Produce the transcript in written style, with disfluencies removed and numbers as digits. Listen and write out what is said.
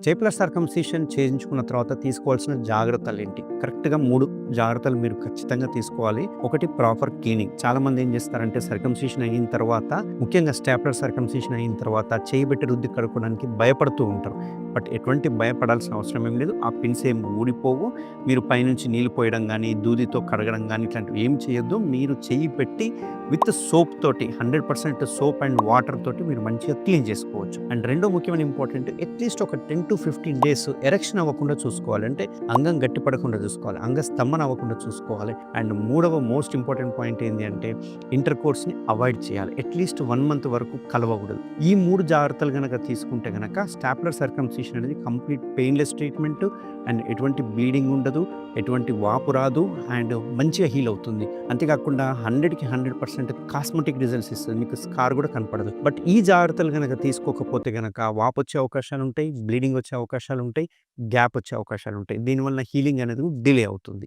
Stapler circumcision చేయించుకున్న తర్వాత తీసుకోవాల్సిన జాగ్రత్తలేంటి? కరెక్ట్‌గా 3 జాగ్రత్తలు మీరు ఖచ్చితంగా తీసుకోవాలి. ఒకటి ప్రాపర్ క్లీనింగ్. చాలామంది ఏం చేస్తారంటే సర్కంసిషన్ అయిన తర్వాత, ముఖ్యంగా స్టేప్లర్ సర్కంసిషన్ అయిన తర్వాత చేయి పెట్టి రుద్ది కడుక్కోవడానికి భయపడుతూ ఉంటారు. బట్ ఎటువంటి భయపడాల్సిన అవసరం ఏం లేదు. ఆ పిన్స్ ఏం ఊడిపోవు. మీరు పైనుంచి నీళ్లు పోయడం గానీ, దూదితో కడగడం గానీ ఇట్లాంటివి ఏం చేయొద్దు. మీరు చెయ్యి పెట్టి విత్ సోప్ తోటి 100% సోప్ అండ్ వాటర్ తోటి మీరు మంచిగా క్లీన్ చేసుకోవచ్చు. అండ్ రెండో ముఖ్యమైన ఇంపార్టెంట్, అట్లీస్ట్ ఒక 10-15 డేస్ ఎరెక్షన్ అవ్వకుండా చూసుకోవాలి. అంటే అంగం గట్టి పడకుండా చూసుకోవాలి. అంగ స్తంభన అవ్వకుండా చూసుకోవాలి. అండ్ మూడవ మోస్ట్ ఇంపార్టెంట్ పాయింట్ ఏంటి అంటే ఇంటర్ కోర్స్‌ని అవాయిడ్ చేయాలి. అట్లీస్ట్ 1 మంత్ వరకు కలవకూడదు. ఈ 3 జాగ్రత్తలు గనక తీసుకుంటే గనక స్టాప్లర్ సర్కంసిషన్ అనేది కంప్లీట్ పెయిన్‌లెస్ ట్రీట్మెంట్ అండ్ ఎటువంటి బ్లీడింగ్ ఉండదు. ఎటువంటి వాపు రాదు. అండ్ మంచిగా హీల్ అవుతుంది. అంతేకాకుండా 100కి 100% కాస్మెటిక్ రిజల్ట్స్ ఇస్తది. మీకు స్కార్ కూడా కనపడదు. బట్ ఈ జాగ్రత్తలు గనక తీసుకోకపోతే గనక వాపొచ్చే అవకాశాలుంటాయి. బ్లీడింగ్ వచ్చే అవకాశాలుంటాయి. గ్యాప్ వచ్చే అవకాశాలుంటాయి. దీనివల్ల హీలింగ్ అనేది డిలే అవుతుంది.